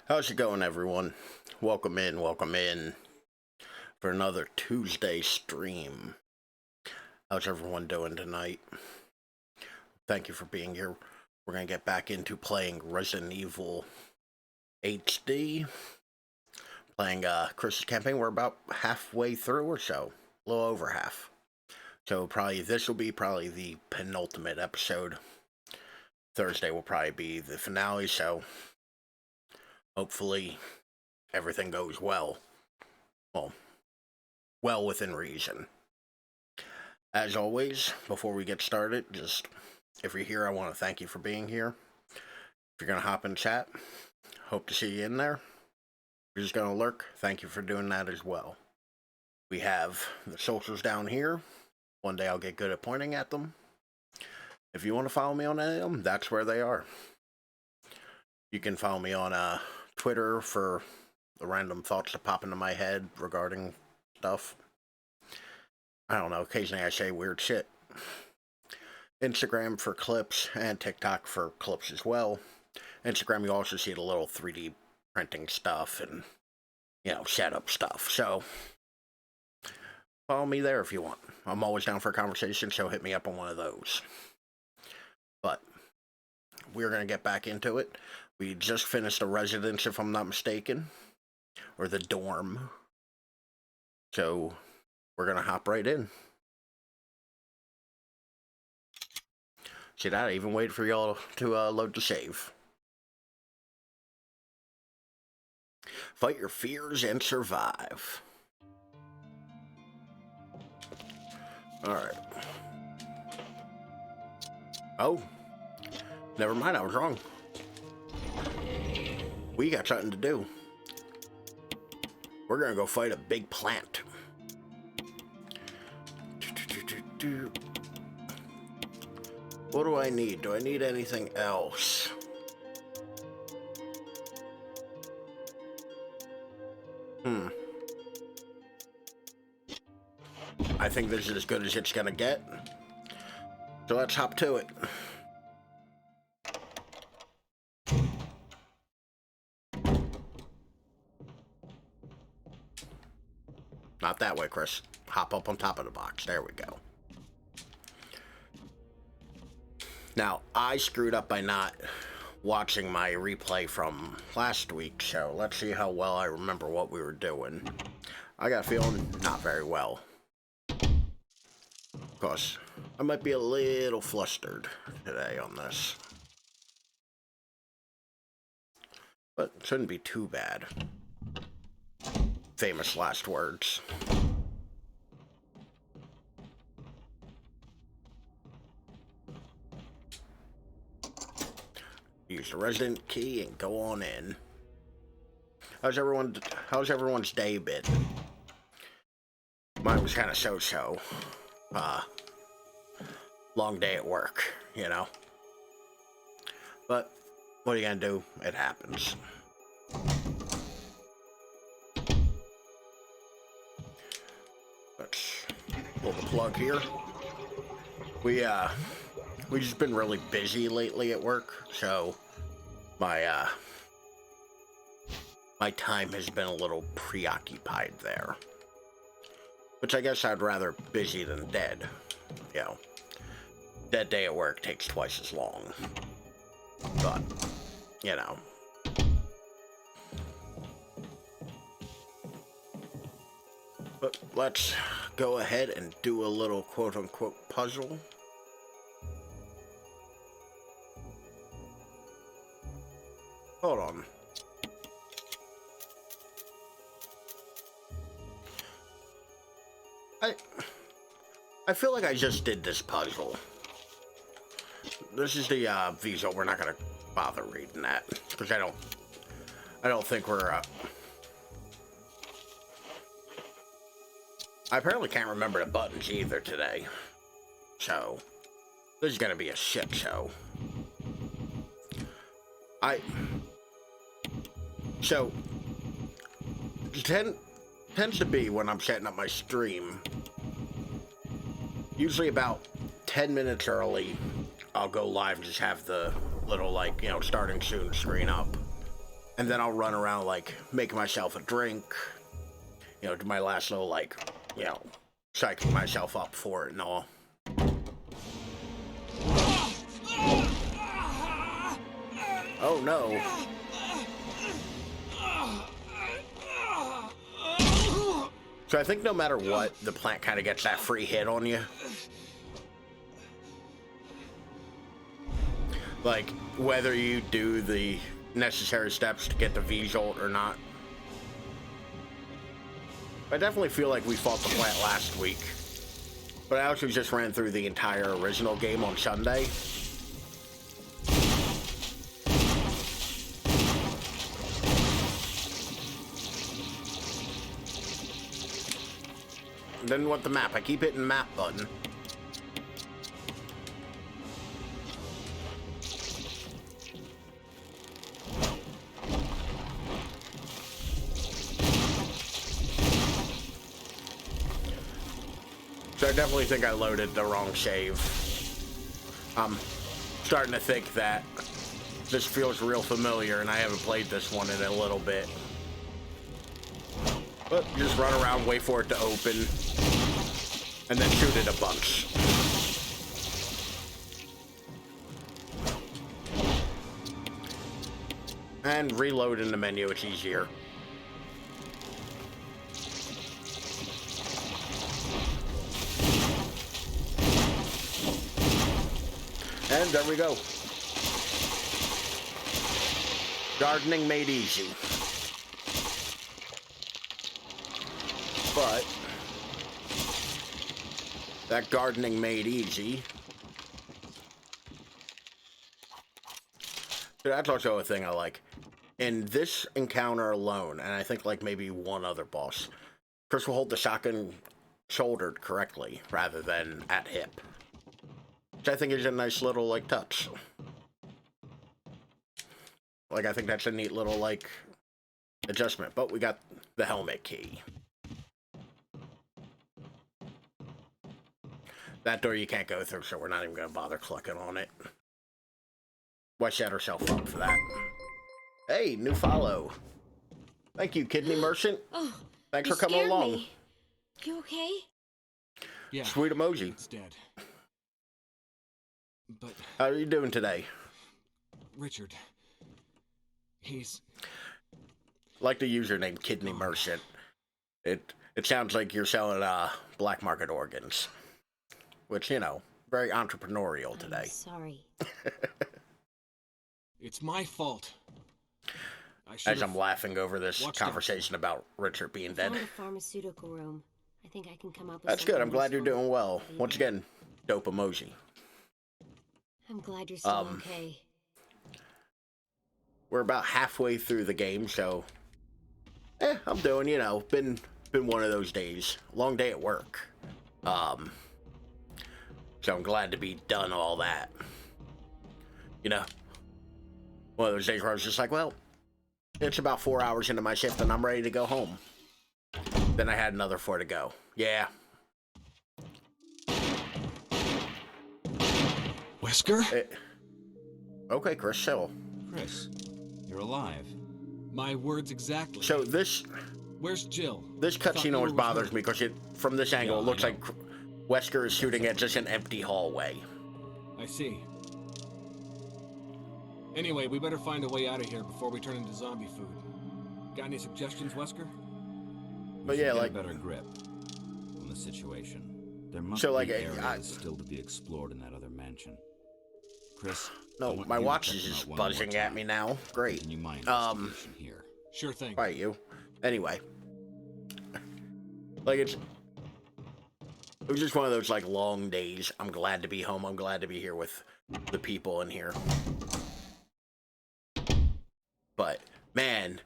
How's it going, everyone? Welcome in for another Tuesday stream. How's everyone doing tonight? Thank you for being here. We're going to get back into playing Resident Evil HD. Playing Chris's campaign. We're about halfway through or so. A little over half. So this will be the penultimate episode. Thursday will probably be the finale, so hopefully everything goes well. Well within reason. As always, before we get started, if you're here, I want to thank you for being here. If you're going to hop in chat, hope to see you in there. If you're just going to lurk, thank you for doing that as well. We have the socials down here. One day I'll get good at pointing at them. If you want to follow me on any of them, that's where they are. You can follow me on Twitter for the random thoughts that pop into my head regarding stuff. I don't know, occasionally I say weird shit. Instagram for clips, and TikTok for clips as well. Instagram, you also see the little 3D printing stuff and, setup stuff. So, follow me there if you want. I'm always down for a conversation, so hit me up on one of those. But, we're going to get back into it. We just finished the residence, if I'm not mistaken. Or the dorm. So, we're going to hop right in. See that? I even waited for y'all to load the save. Fight your fears and survive. Alright. Oh. Never mind, I was wrong. We got something to do. We're gonna go fight a big plant. What do I need? Do I need anything else? I think this is as good as it's gonna get. So let's hop to it. Not that way, Chris. Hop up on top of the box. There we go. Now, I screwed up by not watching my replay from last week, so let's see how well I remember what we were doing. I got a feeling not very well. Of course, I might be a little flustered today on this. But it shouldn't be too bad. Famous last words. Use the resident key and go on in. How's everyone's day been? Mine was kind of so-so. Long day at work, But what are you gonna do? It happens. Let's pull the plug here. We've just been really busy lately at work, so my time has been a little preoccupied there. Which I guess I'd rather busy than dead. Dead day at work takes twice as long. But, But let's go ahead and do a little quote-unquote puzzle. Hold on. I feel like I just did this puzzle. This is the visa. We're not gonna bother reading that because I don't think we're I apparently can't remember the buttons either today. So this is gonna be a shit show. So it tends to be when I'm setting up my stream, usually about 10 minutes early, I'll go live and just have the little, starting soon screen up. And then I'll run around, like, make myself a drink. You know, do my last little, like, you know, psyching myself up for it and all. Oh, no. So I think no matter what, the plant kind of gets that free hit on you. Like, whether you do the necessary steps to get the V-Jolt or not. I definitely feel like we fought the plant last week. But I also just ran through the entire original game on Sunday. Didn't want the map. I keep hitting the map button. So I definitely think I loaded the wrong save. I'm starting to think that this feels real familiar and I haven't played this one in a little bit. But you just run around, wait for it to open, and then shoot it a bunch. And reload in the menu, it's easier. And there we go. Gardening made easy. But that gardening made easy. So that's also a thing I like. In this encounter alone, and I think like maybe one other boss, Chris will hold the shotgun shouldered correctly rather than at hip. Which I think is a nice little like touch. Like I think that's a neat little like adjustment. But we got the helmet key. That door you can't go through, so we're not even going to bother clicking on it. Why set herself up for that? Hey, new follow. Thank you, Kidney Merchant. Oh, thanks for coming along. Me. You okay? Yeah. Sweet emoji. It's dead. But how are you doing today? Richard. He's like the username Kidney Merchant. It sounds like you're selling black market organs. Which, you know, very entrepreneurial today. I'm sorry. It's my fault. As I'm laughing over this conversation about Richard being dead. I found a pharmaceutical room. I think I can come up with That's good. I'm glad you're doing well. Once again, dope emoji. I'm glad you're still okay. We're about halfway through the game, so I'm doing, you know, been one of those days. Long day at work. So I'm glad to be done all that. You know, one of those days where I was just like, well, it's about 4 hours into my shift and I'm ready to go home. Then I had another 4 to go. Yeah. Wesker? Okay, Chris, chill. Chris, you're alive. My words exactly. So this... Where's Jill? This cutscene always bothers me because from this angle, it looks like Wesker is shooting at just an empty hallway. I see. Anyway, we better find a way out of here before we turn into zombie food. Got any suggestions, Wesker? But yeah, like a better grip on the situation. There must be areas still to be explored in that other mansion. Chris, no, my watch is just buzzing at me now. Great. Can you mind here? Sure thing. Right, you. Anyway, like it was just one of those like long days. I'm glad to be home. I'm glad to be here with the people in here. But man,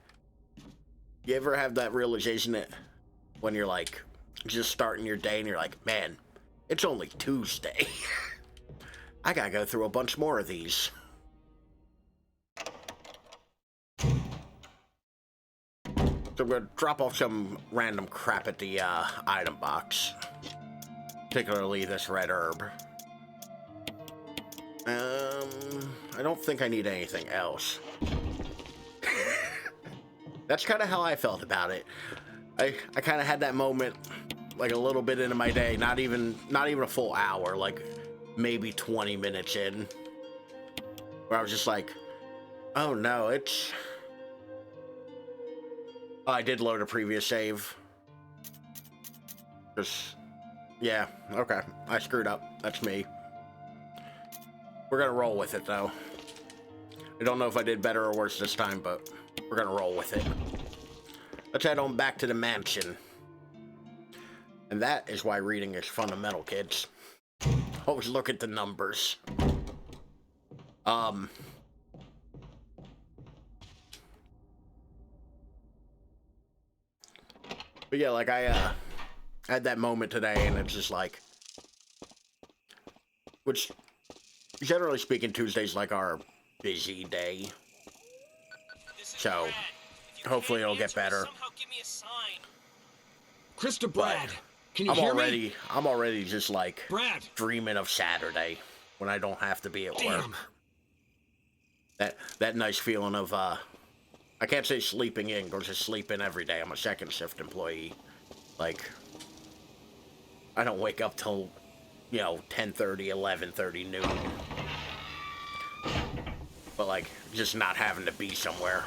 you ever have that realization that when you're like just starting your day and you're like, man, it's only Tuesday. I gotta go through a bunch more of these. So I'm gonna drop off some random crap at the item box. Particularly this red herb. I don't think I need anything else. That's kind of how I felt about it. I kind of had that moment, like a little bit into my day, not even a full hour, like maybe 20 minutes in, where I was just like, oh no, it's... Oh, I did load a previous save. Just, yeah, okay, I screwed up. That's me. We're gonna roll with it, though. I don't know if I did better or worse this time, but we're gonna roll with it. Let's head on back to the mansion. And that is why reading is fundamental, kids. Always look at the numbers. But yeah, like I had that moment today, and it's just like, which, generally speaking, Tuesday's like our busy day. So, hopefully it'll get better. Krista, Brad, can you hear me? I'm already just like Brad, dreaming of Saturday when I don't have to be at work. That nice feeling of I can't say sleeping in, because I sleep in every day. I'm a second shift employee. Like, I don't wake up till, 10:30, 11:30, noon. But like, just not having to be somewhere.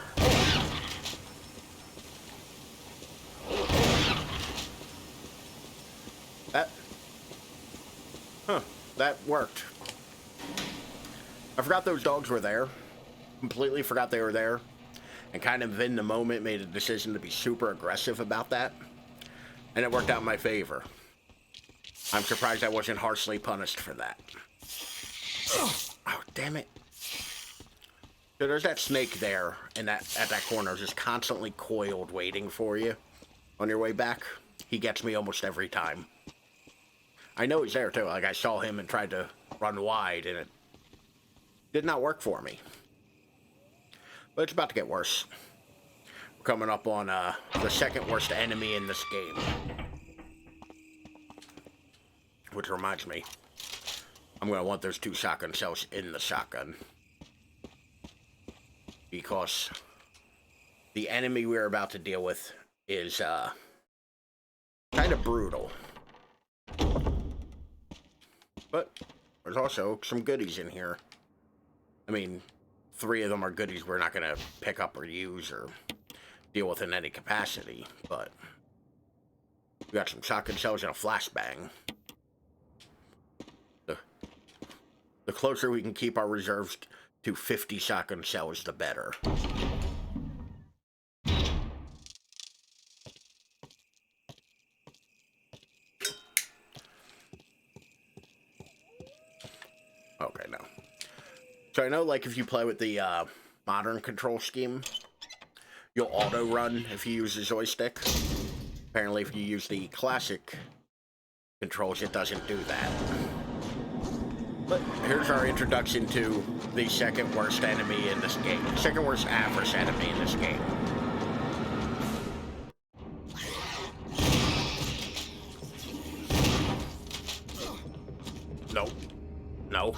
That worked. I forgot those dogs were there. Completely forgot they were there. And kind of in the moment made a decision to be super aggressive about that. And it worked out in my favor. I'm surprised I wasn't harshly punished for that. Oh, damn it. So there's that snake there and at that corner, just constantly coiled waiting for you on your way back. He gets me almost every time. I know he's there too. Like, I saw him and tried to run wide, and it did not work for me. But it's about to get worse. We're coming up on the second worst enemy in this game. Which reminds me, I'm going to want those 2 shotgun shells in the shotgun. Because the enemy we're about to deal with is kind of brutal. But there's also some goodies in here. I mean, 3 of them are goodies we're not going to pick up or use or deal with in any capacity, but we got some shotgun shells and a flashbang. The closer we can keep our reserves to 50 shotgun shells, the better. Okay, no. So I know, like, if you play with the modern control scheme, you'll auto-run if you use the joystick. Apparently, if you use the classic controls, it doesn't do that. But here's our introduction to the second worst enemy in this game. Second worst average enemy in this game. Nope. No.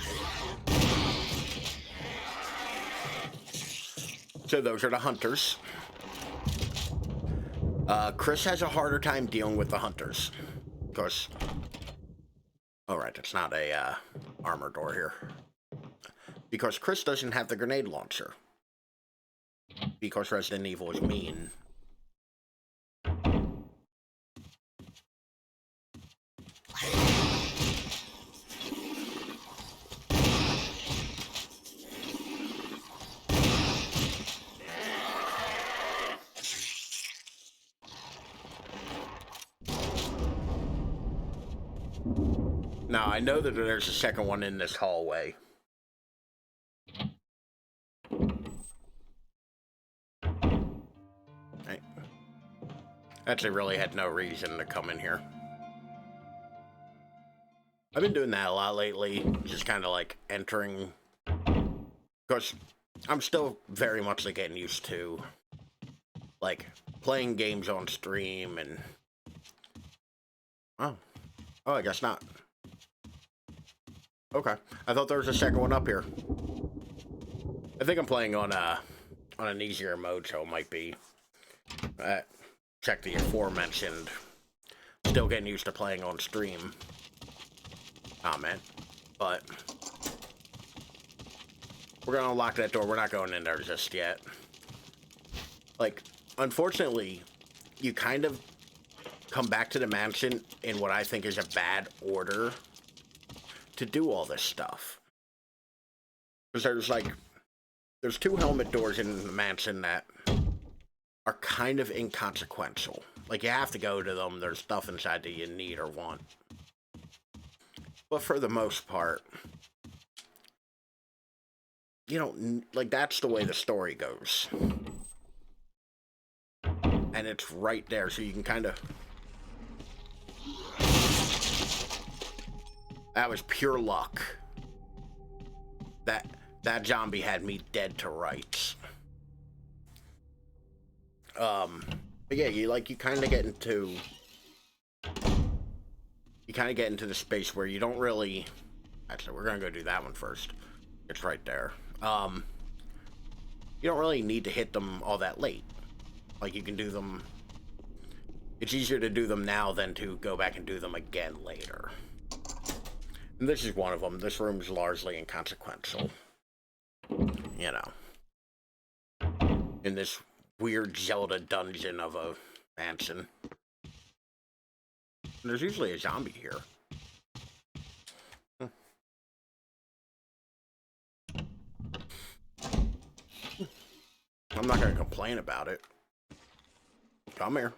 So those are the hunters. Chris has a harder time dealing with the hunters. Because... Alright, that's not a armor door here. Because Chris doesn't have the grenade launcher. Because Resident Evil is mean. Now, I know that there's a second one in this hallway. I actually really had no reason to come in here. I've been doing that a lot lately, just kind of like entering, because I'm still very much like getting used to like playing games on stream and oh, I guess not. Okay, I thought there was a second one up here. I think I'm playing on an easier mode, so it might be Check the aforementioned. Still getting used to playing on stream comment, but we're gonna unlock that door. We're not going in there just yet. Like, unfortunately, you kind of come back to the mansion in what I think is a bad order to do all this stuff. Because there's 2 helmet doors in the mansion that are kind of inconsequential. Like, you have to go to them. There's stuff inside that you need or want. But for the most part, you don't, like, that's the way the story goes. And it's right there, so you can kind of... That was pure luck. That zombie had me dead to rights. But yeah, you kind of get into... You kind of get into the space where you don't really... Actually, we're gonna go do that one first. It's right there. You don't really need to hit them all that late. Like, you can do them... It's easier to do them now than to go back and do them again later. And this is one of them. This room's largely inconsequential. You know. In this weird Zelda dungeon of a mansion. And there's usually a zombie here. I'm not gonna complain about it. Come here.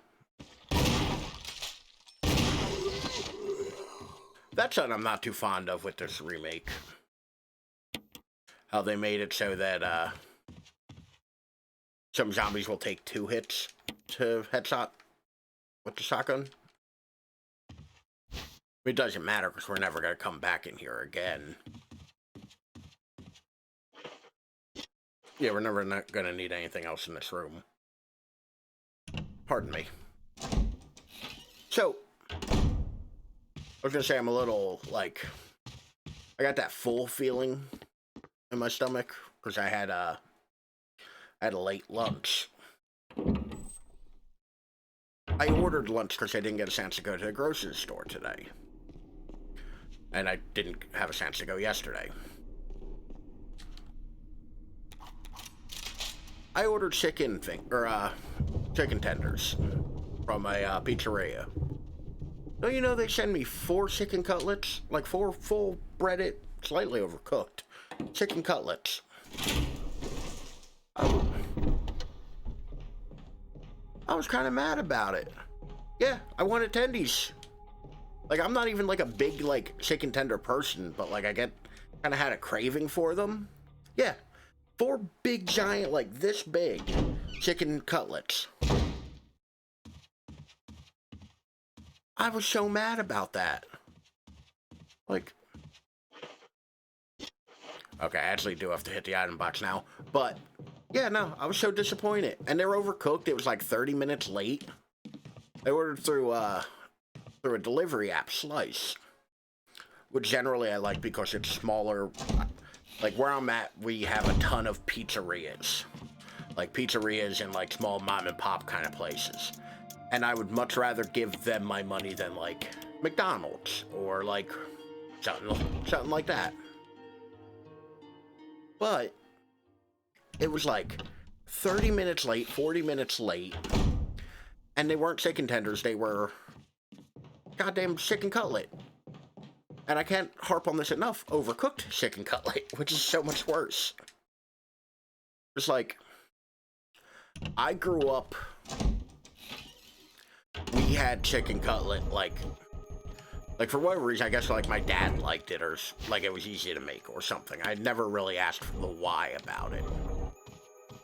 That's something I'm not too fond of with this remake. How they made it so that, some zombies will take 2 hits to headshot with the shotgun. It doesn't matter because we're never going to come back in here again. Yeah, we're never going to need anything else in this room. Pardon me. So, I was going to say I'm a little, like, I got that full feeling in my stomach because I had a late lunch. I ordered lunch because I didn't get a chance to go to the grocery store today. And I didn't have a chance to go yesterday. I ordered chicken tenders from a pizzeria. Don't you know they send me 4 chicken cutlets? Like 4 full breaded, slightly overcooked chicken cutlets. I was kind of mad about it. Yeah, I wanted tendies. Like, I'm not even, like, a big, like, chicken tender person, but, like, I kind of had a craving for them. Yeah, 4 big, giant, like, this big chicken cutlets. I was so mad about that. Like... Okay, I actually do have to hit the item box now, but... Yeah, no, I was so disappointed. And they were overcooked. It was, like, 30 minutes late. I ordered through a delivery app, Slice, which generally I like because it's smaller. Like, where I'm at, we have a ton of pizzerias. Like, pizzerias and, like, small mom-and-pop kind of places. And I would much rather give them my money than, like, McDonald's or, like, something like that. But it was, like, 30 minutes late, 40 minutes late, and they weren't chicken tenders, they were goddamn chicken cutlet. And I can't harp on this enough, overcooked chicken cutlet, which is so much worse. It's like, I grew up, we had chicken cutlet, like for whatever reason, I guess, like, my dad liked it, or, like, it was easy to make, or something. I never really asked for the why about it.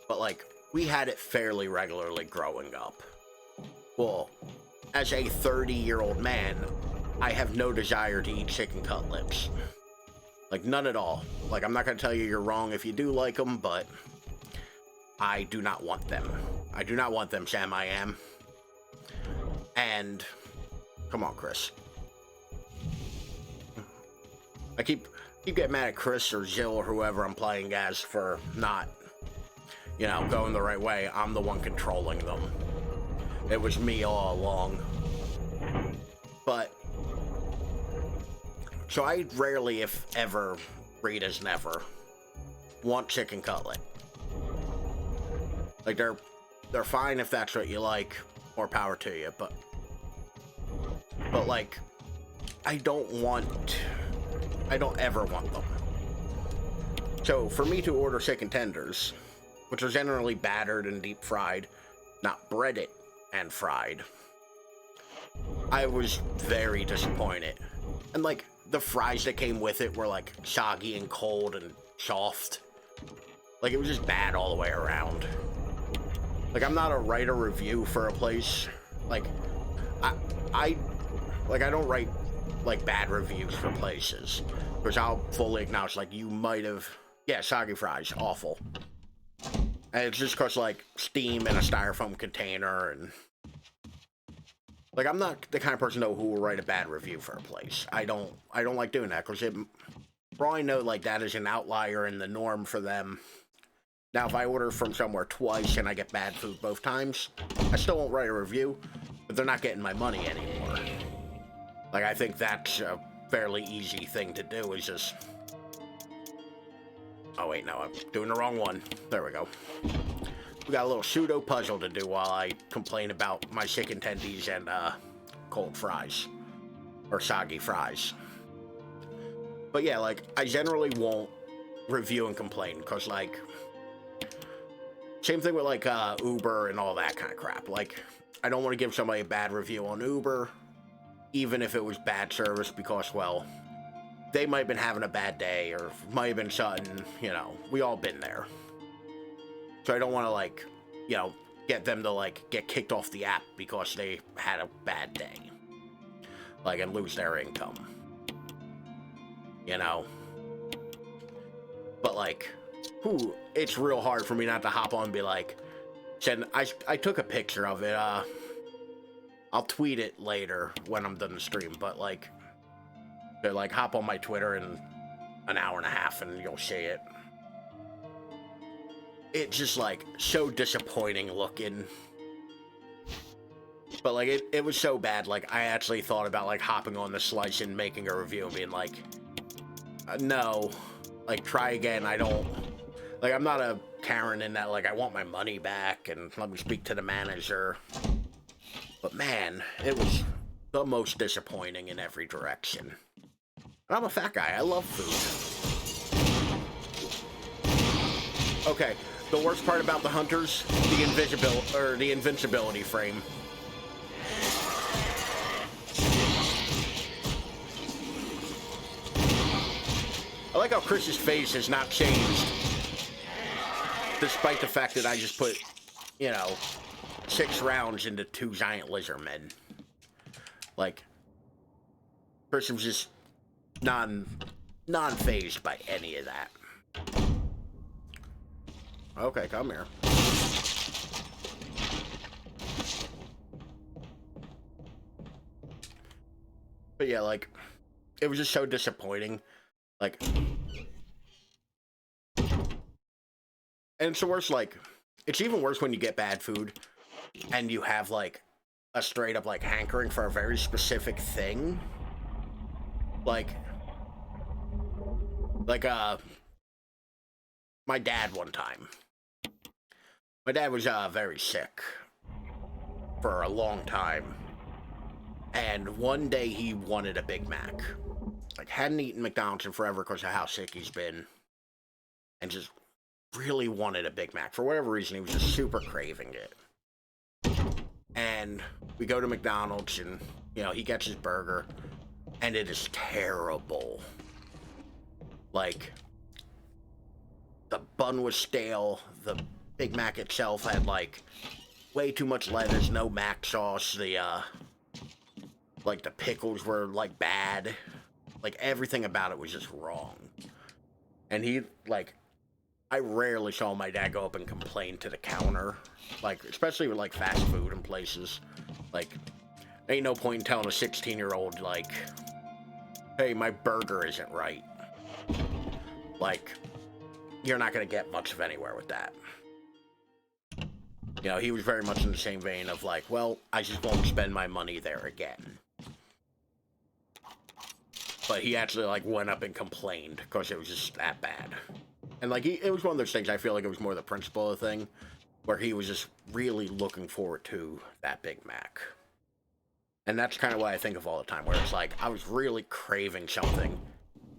But, like, we had it fairly regularly growing up. Well, as a 30-year-old man, I have no desire to eat chicken cutlets. Like, none at all. Like, I'm not going to tell you you're wrong if you do like them, but I do not want them. I do not want them, Sam, I am. And, come on, Chris. I keep getting mad at Chris or Jill or whoever I'm playing as for not, you know, going the right way. I'm the one controlling them. it was me all along. But, so I rarely, if ever, read as never, want chicken cutlet. Like, they're fine if that's what you like, more power to you, but like, I don't ever want them. So, for me to order chicken tenders, which are generally battered and deep fried, not breaded and fried, I was very disappointed. And, like, the fries that came with it were, like, soggy and cold and soft. Like, it was just bad all the way around. Like, I'm not a write a review for a place. Like, I don't write, like, bad reviews for places. Because I'll fully acknowledge, like, you might have... Yeah, soggy fries, awful. And it's just because, like, steam in a styrofoam container and... Like, I'm not the kind of person, though, who will write a bad review for a place. I don't like doing that, because for all I know, like, that is an outlier in the norm for them. Now, if I order from somewhere twice and I get bad food both times, I still won't write a review, but they're not getting my money anymore. Like, I think that's a fairly easy thing to do, is just... Oh, wait, no, I'm doing the wrong one. There we go. We got a little pseudo puzzle to do while I complain about my chicken tendies and cold fries. Or soggy fries. But yeah, like, I generally won't review and complain, because, like... Same thing with, like, Uber and all that kind of crap. Like, I don't want to give somebody a bad review on Uber, even if it was bad service, because, well, they might have been having a bad day, or might have been something, you know, we all been there. So I don't want to, like, you know, get them to, like, get kicked off the app because they had a bad day. Like, and lose their income. You know? But, like... Ooh, it's real hard for me not to hop on and be like, I took a picture of it, I'll tweet it later when I'm done the stream, but like, hop on my Twitter in an hour and a half and you'll see it. It's just like, so disappointing looking. But like, it was so bad, like, I actually thought about like hopping on the slice and making a review and being like, no, like, try again, I don't... Like, I'm not a Karen in that, like, I want my money back and let me speak to the manager. But man, it was the most disappointing in every direction. And I'm a fat guy. I love food. Okay, the worst part about the hunters, the invincibility frame. I like how Chris's face has not changed. Despite the fact that I just put, you know, 6 rounds into 2 giant lizard men. Like, Chris was just non-phased by any of that. Okay, come here. But yeah, like, it was just so disappointing. Like... And it's the worst, like, it's even worse when you get bad food and you have, like, a straight up, like, hankering for a very specific thing. Like, my dad one time. My dad was, very sick for a long time. And one day he wanted a Big Mac. Like, hadn't eaten McDonald's in forever because of how sick he's been. And just... really wanted a Big Mac. For whatever reason, he was just super craving it. And we go to McDonald's and, you know, he gets his burger. And it is terrible. Like, the bun was stale. The Big Mac itself had, like, way too much lettuce, no mac sauce. The, like, the pickles were, like, bad. Like, everything about it was just wrong. And he, like... I rarely saw my dad go up and complain to the counter, like, especially with, like, fast food and places. Like, ain't no point in telling a 16-year-old, like, hey, my burger isn't right. Like, you're not gonna get much of anywhere with that. You know, he was very much in the same vein of like, well, I just won't spend my money there again. But he actually, like, went up and complained because it was just that bad. And, like, it was one of those things, I feel like it was more the principle of the thing, where he was just really looking forward to that Big Mac. And that's kind of what I think of all the time, where it's like, I was really craving something,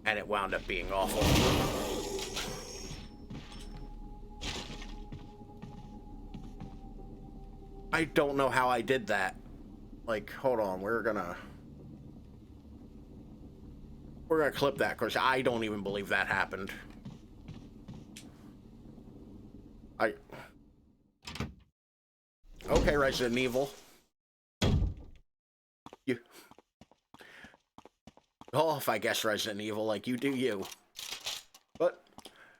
and it wound up being awful. I don't know how I did that. Like, hold on, we're gonna clip that, because I don't even believe that happened. Okay, Resident Evil. You... Off, I guess, Resident Evil, like, you do you. But,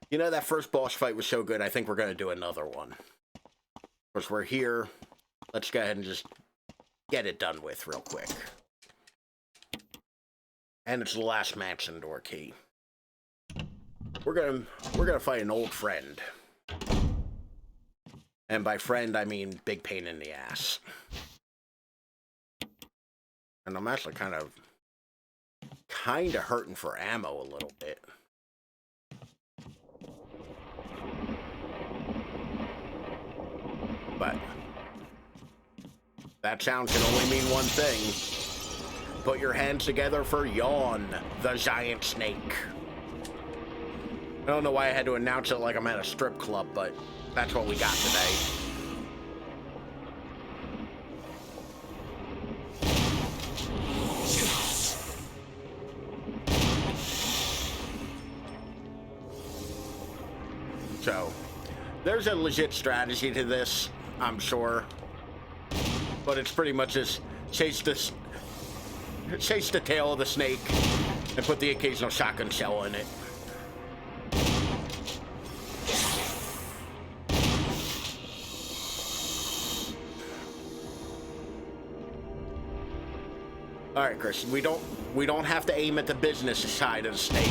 you know, that first boss fight was so good, I think we're gonna do another one. Because we're here, let's go ahead and just get it done with real quick. And it's the last mansion door key. We're gonna fight an old friend. And by friend, I mean big pain in the ass. And I'm actually kind of hurting for ammo a little bit. But that sound can only mean one thing. Put your hands together for Yawn, the giant snake. I don't know why I had to announce it like I'm at a strip club, but that's what we got today. So, there's a legit strategy to this, I'm sure. But it's pretty much just chase the tail of the snake and put the occasional shotgun shell in it. All right, Christian. We don't have to aim at the business side of the snake.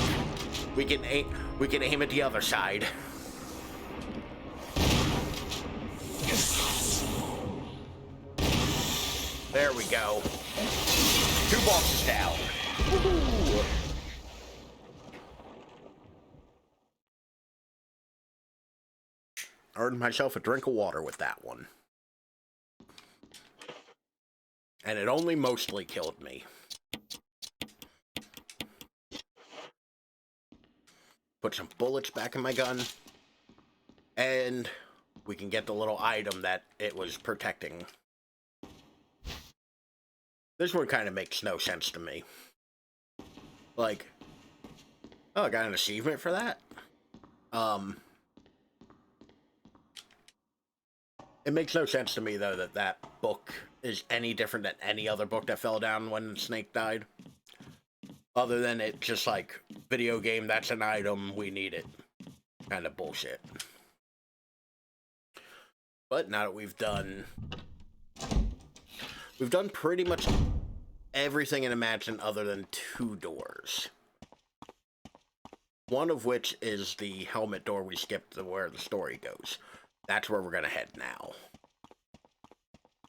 We can aim at the other side. There we go. 2 bosses down. Woohoo! Earned myself a drink of water with that one. And it only mostly killed me. Put some bullets back in my gun. And we can get the little item that it was protecting. This one kind of makes no sense to me. Like, oh, I got an achievement for that? It makes no sense to me, though, that book is any different than any other book that fell down when Snake died. Other than it just like, video game, that's an item, we need it. Kind of bullshit. But now that we've done pretty much everything in a mansion other than 2 doors. One of which is the helmet door we skipped to where the story goes. That's where we're going to head now.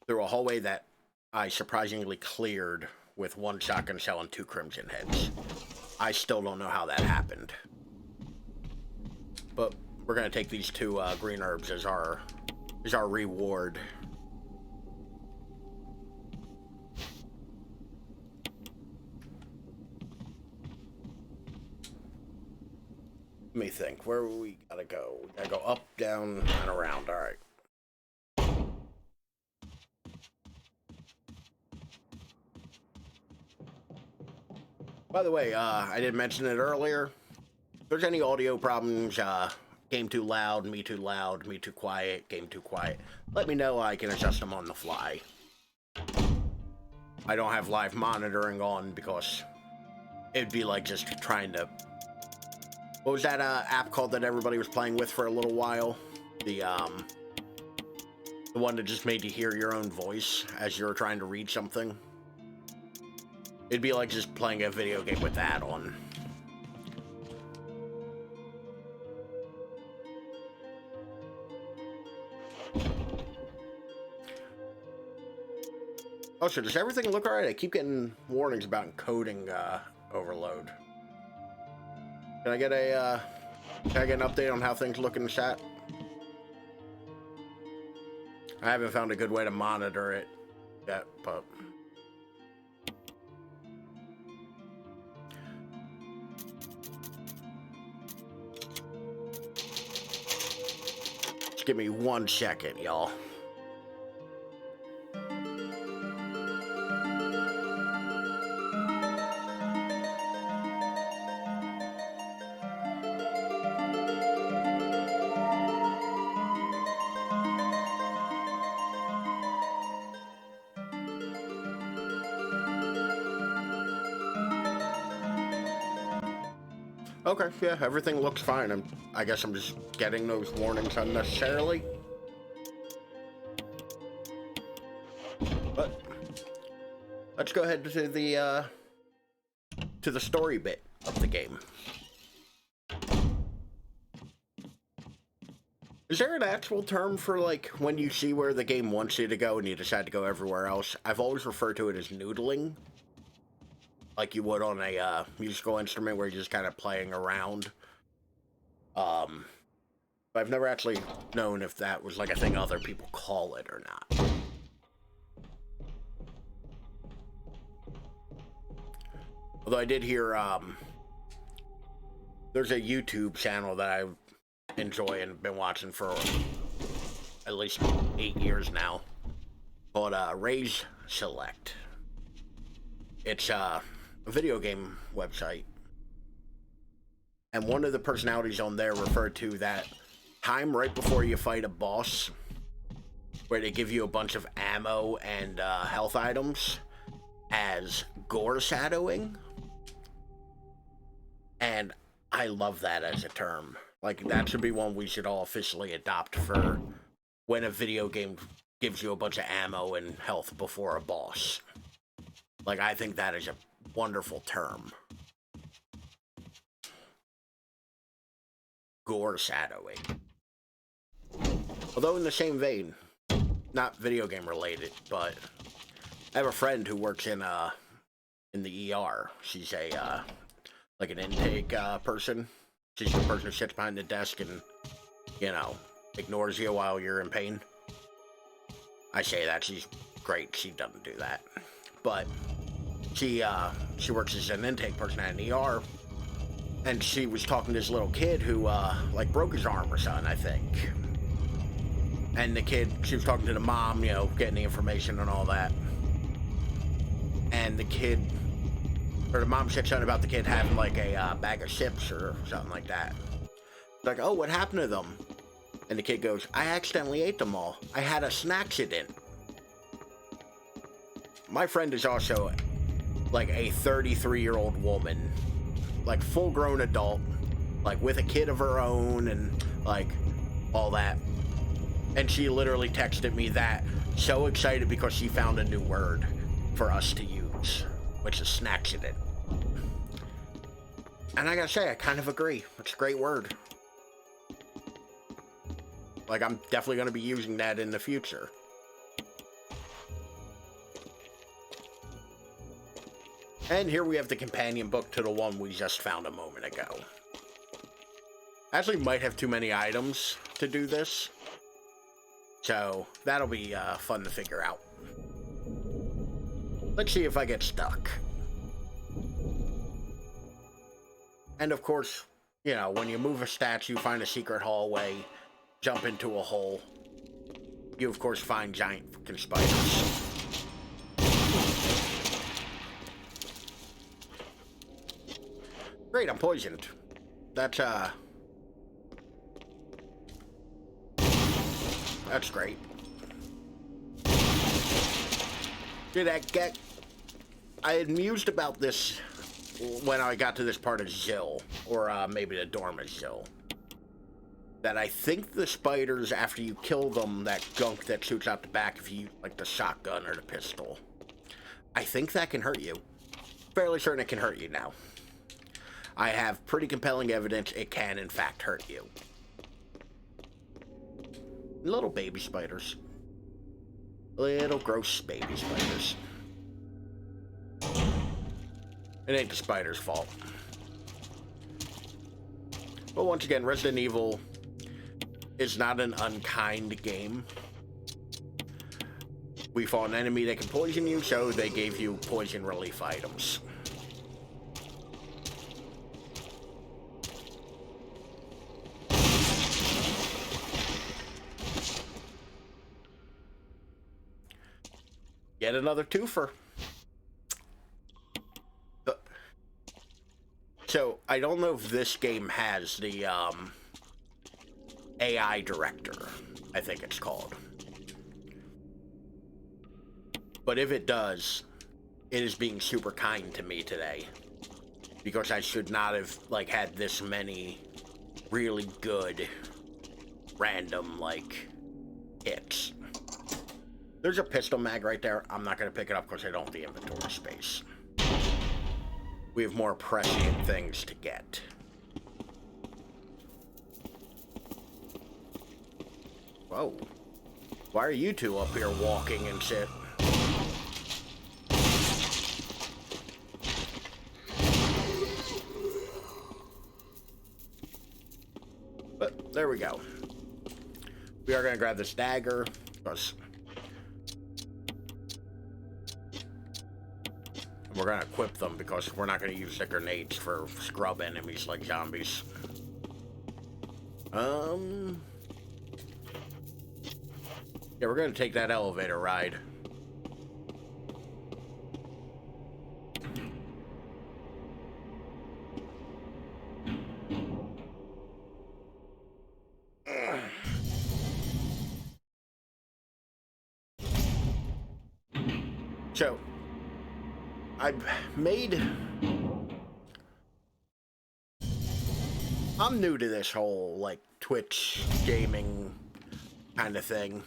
Through a hallway that I surprisingly cleared with 1 shotgun shell and 2 crimson heads. I still don't know how that happened. But we're going to take these 2 green herbs as our reward. Let me think. Where we gotta go? We gotta go up, down, and around. Alright. By the way, I didn't mention it earlier. If there's any audio problems, game too loud, me too quiet, game too quiet, let me know. I can adjust them on the fly. I don't have live monitoring on because it'd be like just trying to... What was that app called that everybody was playing with for a little while? The one that just made you hear your own voice as you were trying to read something. It'd be like just playing a video game with that on. Oh, so does everything look alright? I keep getting warnings about encoding overload. Can I get an update on how things look in the chat? I haven't found a good way to monitor it yet, but... Just give me 1 second, y'all. Okay, yeah, everything looks fine. I guess I'm just getting those warnings unnecessarily. But let's go ahead to the story bit of the game. Is there an actual term for, like, when you see where the game wants you to go and you decide to go everywhere else? I've always referred to it as noodling. Like you would on a musical instrument where you're just kind of playing around. But I've never actually known if that was like a thing other people call it or not. Although I did hear, there's a YouTube channel that I enjoy and been watching for at least 8 years now, called Ray's Select. It's a video game website, and one of the personalities on there referred to that time right before you fight a boss where they give you a bunch of ammo and health items as gore shadowing, and I love that as a term. Like, that should be one we should all officially adopt for when a video game gives you a bunch of ammo and health before a boss. Like, I think that is a wonderful term. Gore shadowing. Although in the same vein, not video game related, but I have a friend who works in the ER. She's a like an intake person. She's the person who sits behind the desk and, you know, ignores you while you're in pain. I say that, she's great. She doesn't do that. But she works as an intake person at an ER, and she was talking to this little kid who, like, broke his arm or something, I think. And the kid, she was talking to the mom, you know, getting the information and all that. And the kid, or the mom said something about the kid having, like, a bag of chips or something like that. Like, oh, what happened to them? And the kid goes, I accidentally ate them all. I had a snackcident. My friend is also like a 33-year-old woman, like full-grown adult, like with a kid of her own and like all that. And she literally texted me that, so excited because she found a new word for us to use, which is snackcident. And I gotta say, I kind of agree. It's a great word. Like, I'm definitely gonna be using that in the future. And here we have the companion book to the one we just found a moment ago. Actually, might have too many items to do this, so that'll be fun to figure out. Let's see if I get stuck. And of course, you know, when you move a statue, find a secret hallway, jump into a hole, you of course find giant fucking spiders. Great, I'm poisoned. That's great. Did I get... I had mused about this when I got to this part of Zill, or maybe the dorm of Zill. That I think the spiders, after you kill them, that gunk that shoots out the back if you use, like, the shotgun or the pistol, I think that can hurt you. Fairly certain it can hurt you now. I have pretty compelling evidence it can, in fact, hurt you. Little baby spiders. Little gross baby spiders. It ain't the spider's fault. But once again, Resident Evil is not an unkind game. We fought an enemy that can poison you, so they gave you poison relief items. Yet another twofer. So, I don't know if this game has the AI director, I think it's called. But if it does, it is being super kind to me today. Because I should not have, like, had this many really good random, like, hits. There's a pistol mag right there. I'm not going to pick it up because I don't have the inventory space. We have more prescient things to get. Whoa. Why are you two up here walking and shit? But there we go. We are going to grab this dagger because we're going to equip them because we're not going to use the grenades for scrub enemies like zombies. Yeah, we're going to take that elevator ride. So, I'm new to this whole, like, Twitch gaming kind of thing.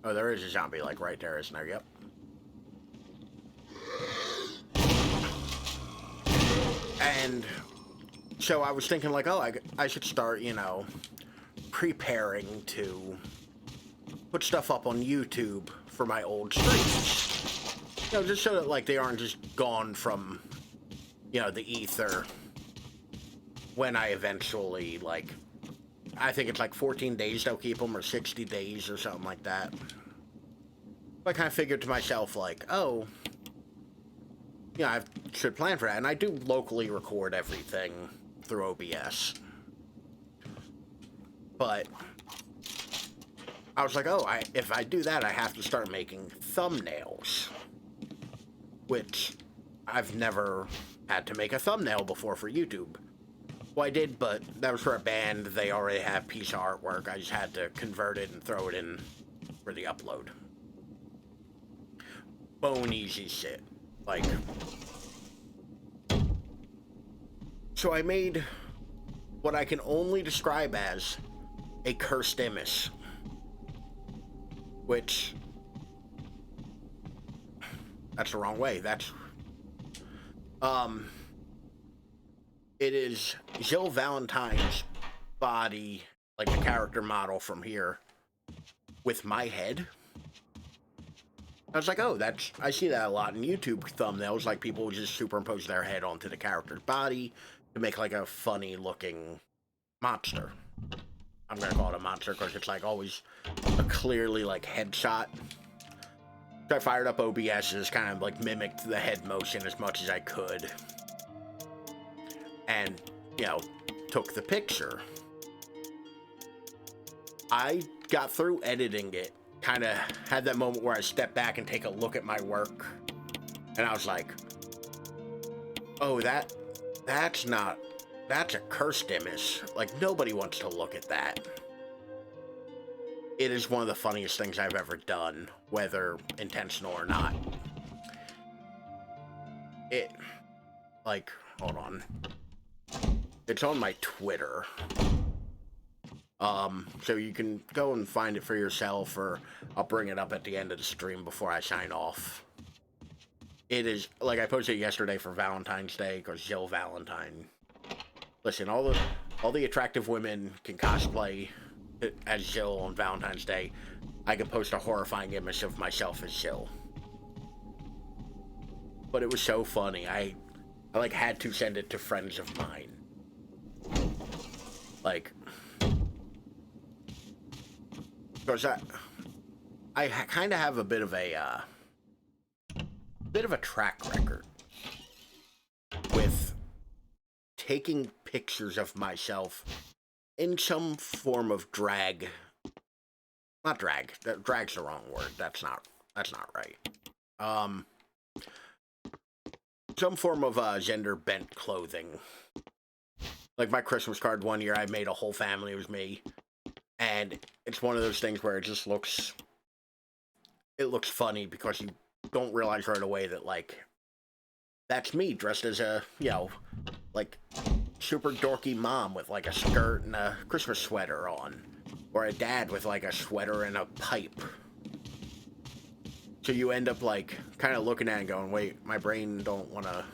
Oh, there is a zombie, like, right there, isn't there? Yep. And so I was thinking, like, oh, I should start, you know, preparing to put stuff up on YouTube for my old streams. You know, just so that, like, they aren't just gone from, you know, the ether when I eventually, like, I think it's like 14 days they'll keep them, or 60 days or something like that. I kind of figured to myself, like, oh, you know, I should plan for that. And I do locally record everything through OBS. But I was like, oh, if I do that, I have to start making thumbnails. Which I've never had to make a thumbnail before for YouTube. Well, I did, but that was for a band. They already have a piece of artwork. I just had to convert it and throw it in for the upload. Bone easy shit. Like, so I made what I can only describe as a cursed image. Which, that's the wrong way. That's, it is Jill Valentine's body, like the character model from here, with my head. I was like, oh, I see that a lot in YouTube thumbnails, like people just superimpose their head onto the character's body to make like a funny looking monster. I'm gonna call it a monster because it's like always a clearly like headshot. So I fired up OBS and just kind of like mimicked the head motion as much as I could. And, you know, took the picture. I got through editing it, kind of had that moment where I stepped back and take a look at my work. And I was like, oh, that's a cursed image. Like, nobody wants to look at that. It is one of the funniest things I've ever done, whether intentional or not. Hold on. It's on my Twitter. So you can go and find it for yourself, or I'll bring it up at the end of the stream before I sign off. It is, like, I posted it yesterday for Valentine's Day, because Jill Valentine. Listen, all the attractive women can cosplay as Jill on Valentine's Day. I can post a horrifying image of myself as Jill. but it was so funny. I like had to send it to friends of mine. Like, because I kind of have a bit of a track record with taking pictures of myself in some form of drag. Not drag. Drag's the wrong word. That's not right. Some form of gender bent clothing. Like my Christmas card one year, I made a whole family. It was me, and it's one of those things where it just looks funny because you don't realize right away that like that's me dressed as a like super dorky mom with like a skirt and a Christmas sweater on. Or a dad with like a sweater and a pipe. So you end up like kind of looking at it and going, wait, my brain don't want to...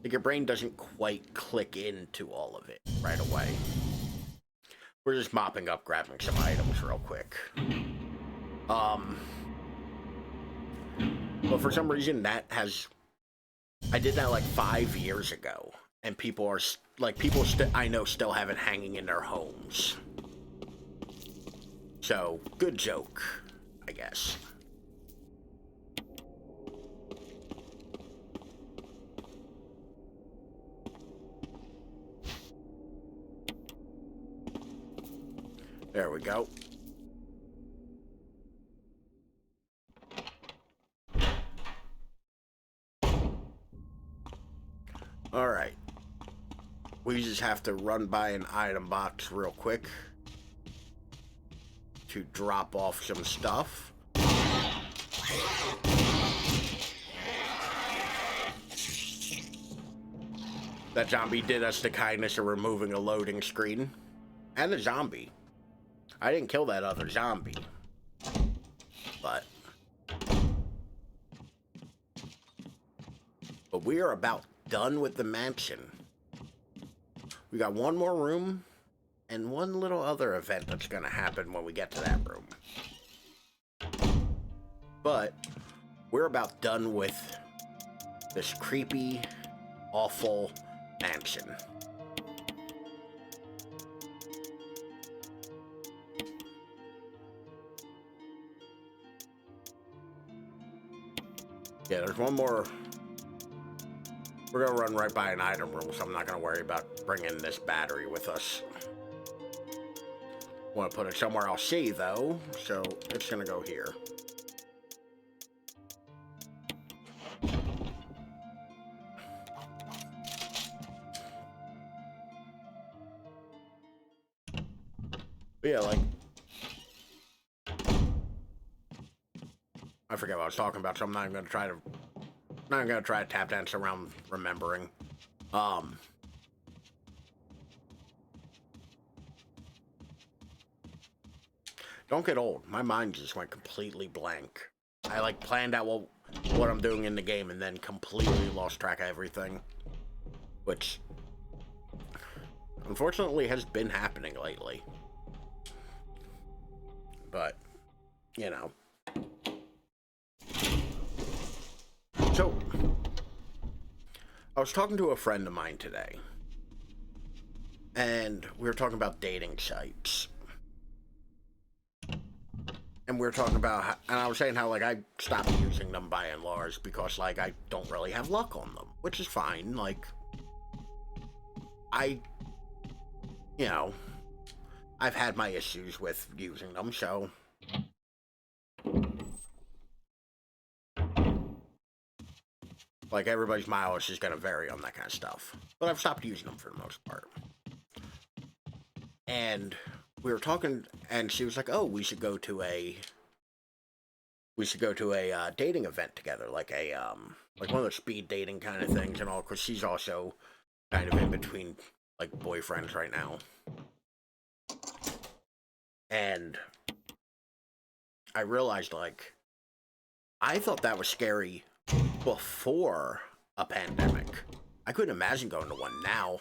Like your brain doesn't quite click into all of it right away. We're just mopping up, grabbing some items real quick. But for some reason I did that like 5 years ago. And people are like, I know still have it hanging in their homes. So, good joke, I guess. There we go. Alright. We just have to run by an item box real quick to drop off some stuff. That zombie did us the kindness of removing a loading screen. And a zombie. I didn't kill that other zombie. But we are about done with the mansion. We got one more room. And one little other event that's going to happen when we get to that room. But we're about done with this creepy, awful mansion. Yeah, there's one more. We're going to run right by an item room, so I'm not going to worry about bringing this battery with us. Want to put it somewhere I'll see, though, so it's going to go here. But yeah, like... I forget what I was talking about, so I'm not even going to try to tap dance around remembering. Don't get old. My mind just went completely blank. I like planned out what I'm doing in the game and then completely lost track of everything. Which unfortunately has been happening lately. But, you know. So, I was talking to a friend of mine today. And we were talking about dating sites. And we were talking about, and I was saying how, like, I stopped using them by and large because, like, I don't really have luck on them, which is fine. Like, you know, I've had my issues with using them, so. Like, everybody's mileage is going to vary on that kind of stuff. But I've stopped using them for the most part. And we were talking, and she was like, "Oh, we should go to a dating event together, like like one of those speed dating kind of things and all." Because she's also kind of in between like boyfriends right now. And I realized, like, I thought that was scary before a pandemic. I couldn't imagine going to one now.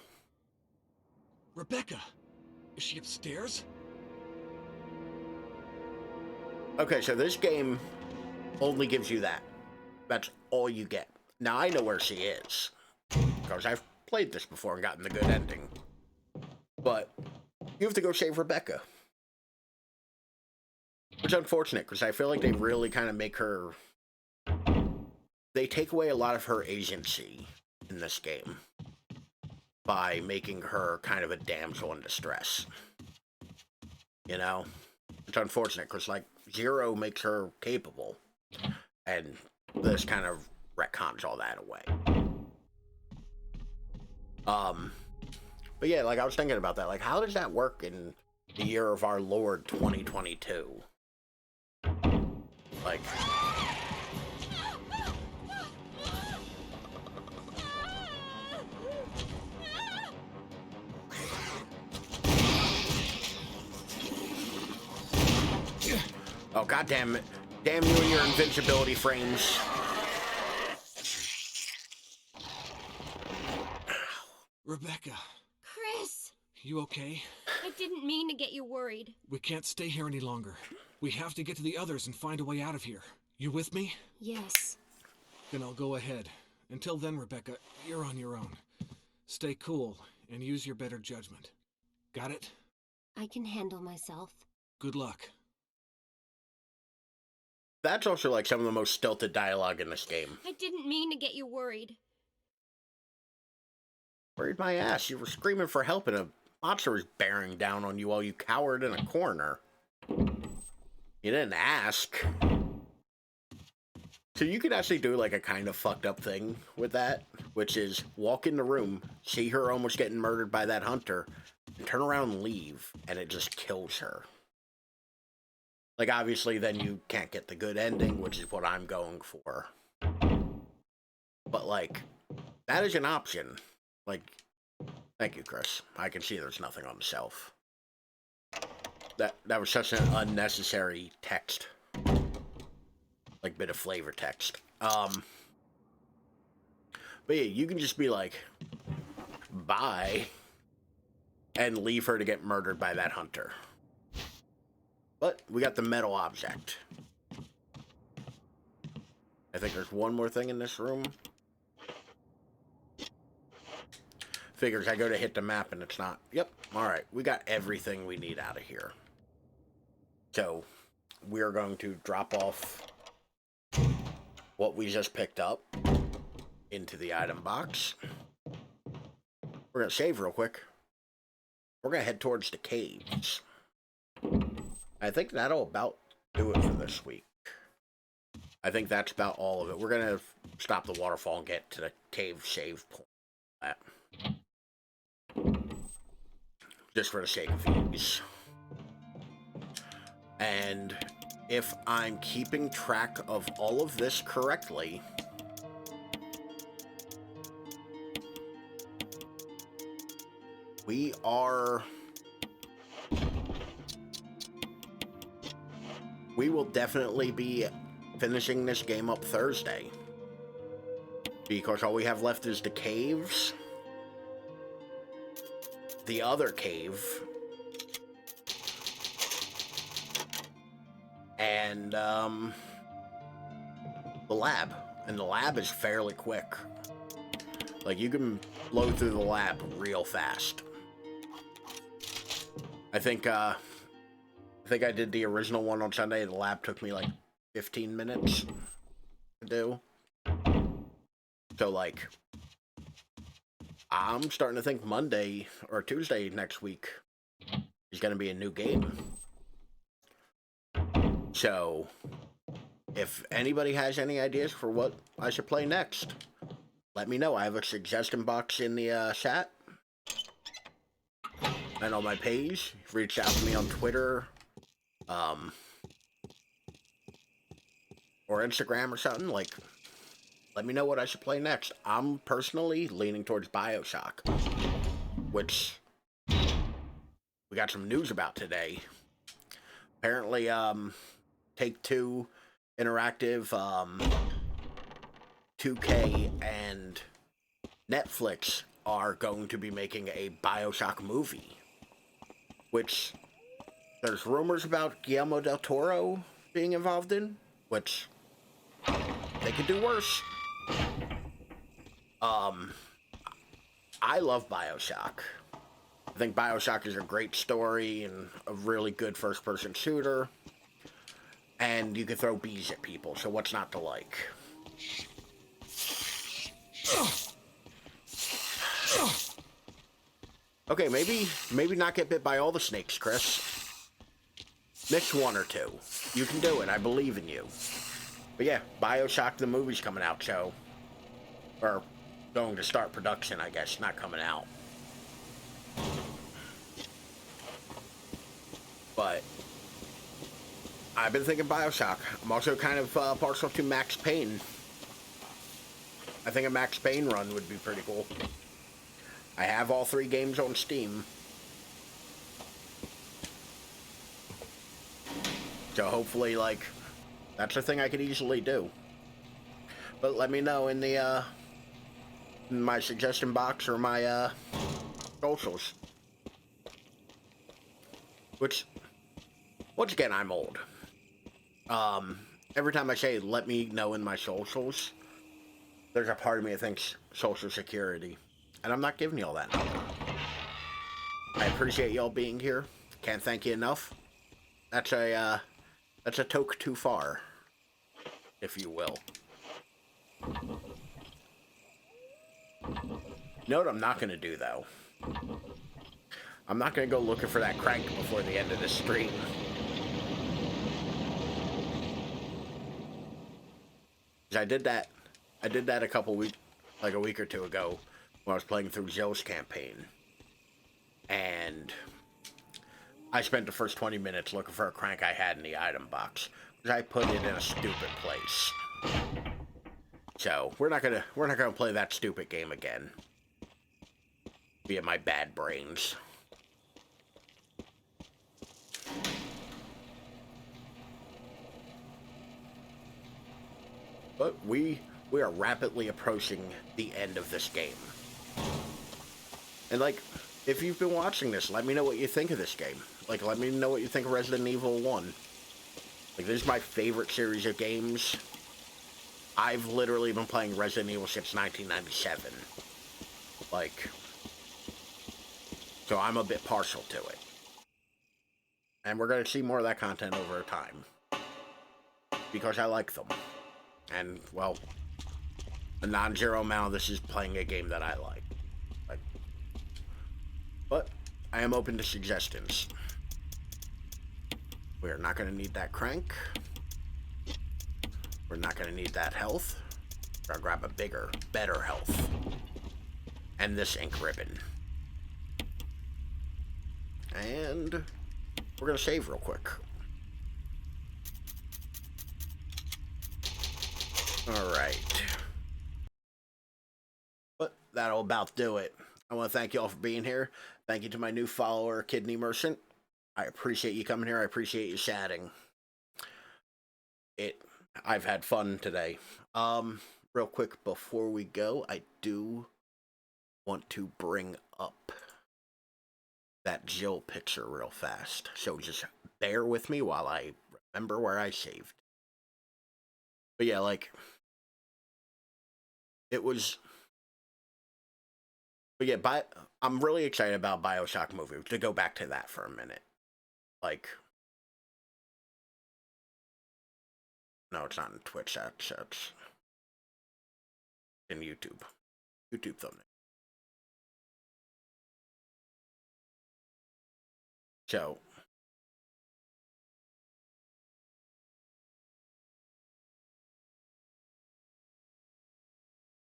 Rebecca, is she upstairs? Okay, so this game only gives you that. That's all you get. Now, I know where she is, because I've played this before and gotten the good ending. But you have to go save Rebecca. Which is unfortunate, because I feel like they really kind of make her... They take away a lot of her agency in this game by making her kind of a damsel in distress. You know? It's unfortunate, because, like, Zero makes her capable, and this kind of retcons all that away. But yeah, like, I was thinking about that. Like, how does that work in the year of our Lord 2022? Like... Oh, god damn it. Damn you and your invincibility frames. Rebecca. Chris! You okay? I didn't mean to get you worried. We can't stay here any longer. We have to get to the others and find a way out of here. You with me? Yes. Then I'll go ahead. Until then, Rebecca, you're on your own. Stay cool and use your better judgment. Got it? I can handle myself. Good luck. That's also like some of the most stilted dialogue in this game. I didn't mean to get you worried. Worried my ass. You were screaming for help and a monster was bearing down on you while you cowered in a corner. You didn't ask. So you could actually do like a kind of fucked up thing with that, which is walk in the room, see her almost getting murdered by that hunter, and turn around and leave, and it just kills her. Like, obviously, then you can't get the good ending, which is what I'm going for. But, like, that is an option. Like, thank you, Chris. I can see there's nothing on the shelf. That was such an unnecessary text. Like, bit of flavor text. But yeah, you can just be like, bye, and leave her to get murdered by that hunter. But we got the metal object. I think there's one more thing in this room. Figures I go to hit the map and it's not. Yep, alright. We got everything we need out of here. So, we're going to drop off what we just picked up into the item box. We're going to save real quick. We're going to head towards the caves. I think that'll about do it for this week. I think that's about all of it. We're going to stop the waterfall and get to the cave save point. Just for the sake of ease. And if I'm keeping track of all of this correctly, we will definitely be finishing this game up Thursday. Because all we have left is the caves, the other cave, and the lab. And the lab is fairly quick. Like, you can blow through the lab real fast. I think I did the original one on Sunday. The lab took me like 15 minutes to do. So, like, I'm starting to think Monday or Tuesday next week is going to be a new game. So, if anybody has any ideas for what I should play next, let me know. I have a suggestion box in the chat. And on my page, reach out to me on Twitter, or Instagram or something. Like, let me know what I should play next. I'm personally leaning towards BioShock, which we got some news about today. Apparently, Take-Two Interactive, 2K, and Netflix are going to be making a BioShock movie, which there's rumors about Guillermo del Toro being involved in, which they could do worse. Um, I love Bioshock. I think Bioshock is a great story and a really good first-person shooter. And you can throw bees at people, so what's not to like? Okay, maybe not get bit by all the snakes, Chris. Mix one or two. You can do it. I believe in you. But yeah, Bioshock the movie's coming out, so... Or going to start production, I guess. Not coming out. But... I've been thinking Bioshock. I'm also kind of partial to Max Payne. I think a Max Payne run would be pretty cool. I have all 3 games on Steam. So hopefully, like, that's a thing I could easily do. But let me know in the, in my suggestion box or my, socials. Which, once again, I'm old. Every time I say, let me know in my socials, there's a part of me that thinks social security. And I'm not giving you all that number. I appreciate y'all being here. Can't thank you enough. That's a toke too far, if you will. You know what I'm not going to do, though? I'm not going to go looking for that crank before the end of the stream. I did that a couple weeks, like a week or two ago, when I was playing through Zill's campaign. And I spent the first 20 minutes looking for a crank I had in the item box. Because I put it in a stupid place. So, we're not gonna play that stupid game again. Via my bad brains. But we are rapidly approaching the end of this game. And like, if you've been watching this, let me know what you think of this game. Like, let me know what you think of Resident Evil 1. Like, this is my favorite series of games. I've literally been playing Resident Evil since 1997. Like, so I'm a bit partial to it. And we're going to see more of that content over time. Because I like them. And, well, a non-zero amount of this is playing a game that I like. But I am open to suggestions. We are not going to need that crank. We're not going to need that health. We're going to grab a bigger, better health. And this ink ribbon. And we're going to save real quick. Alright. But that'll about do it. I want to thank you all for being here. Thank you to my new follower, Kidney Merchant. I appreciate you coming here. I appreciate you chatting. I've had fun today. Real quick before we go, I do want to bring up that Jill picture real fast. So just bear with me while I remember where I saved. But yeah, like, it was... But yeah, I'm really excited about Bioshock movie, to go back to that for a minute. Like... No, it's not in Twitch, that's in YouTube. YouTube thumbnail. So...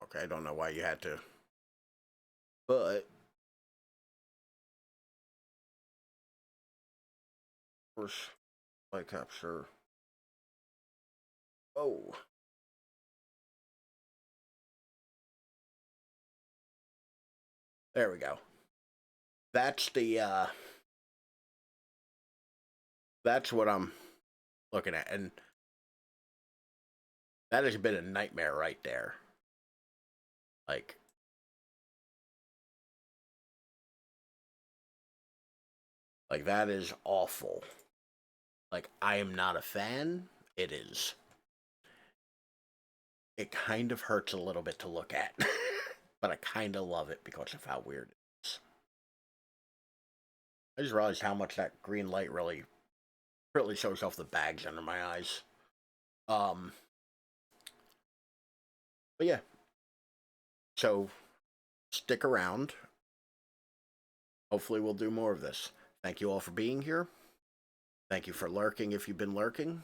Okay, I don't know why you had to... But... First, play capture... Oh. There we go. That's the, that's what I'm looking at. And that has been a nightmare right there. Like, that is awful. Like, I am not a fan. It is. It kind of hurts a little bit to look at. but I kind of love it because of how weird it is. I just realized how much that green light really shows off the bags under my eyes. But yeah, so stick around. Hopefully we'll do more of this. Thank you all for being here. Thank you for lurking if you've been lurking.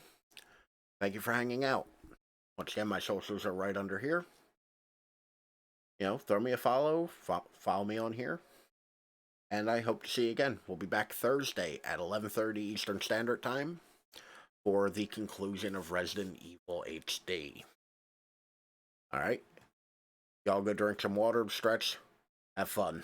Thank you for hanging out. Once again, my socials are right under here. You know, throw me a follow. Follow me on here. And I hope to see you again. We'll be back Thursday at 11:30 Eastern Standard Time for the conclusion of Resident Evil HD. Alright? Y'all go drink some water, stretch. Have fun.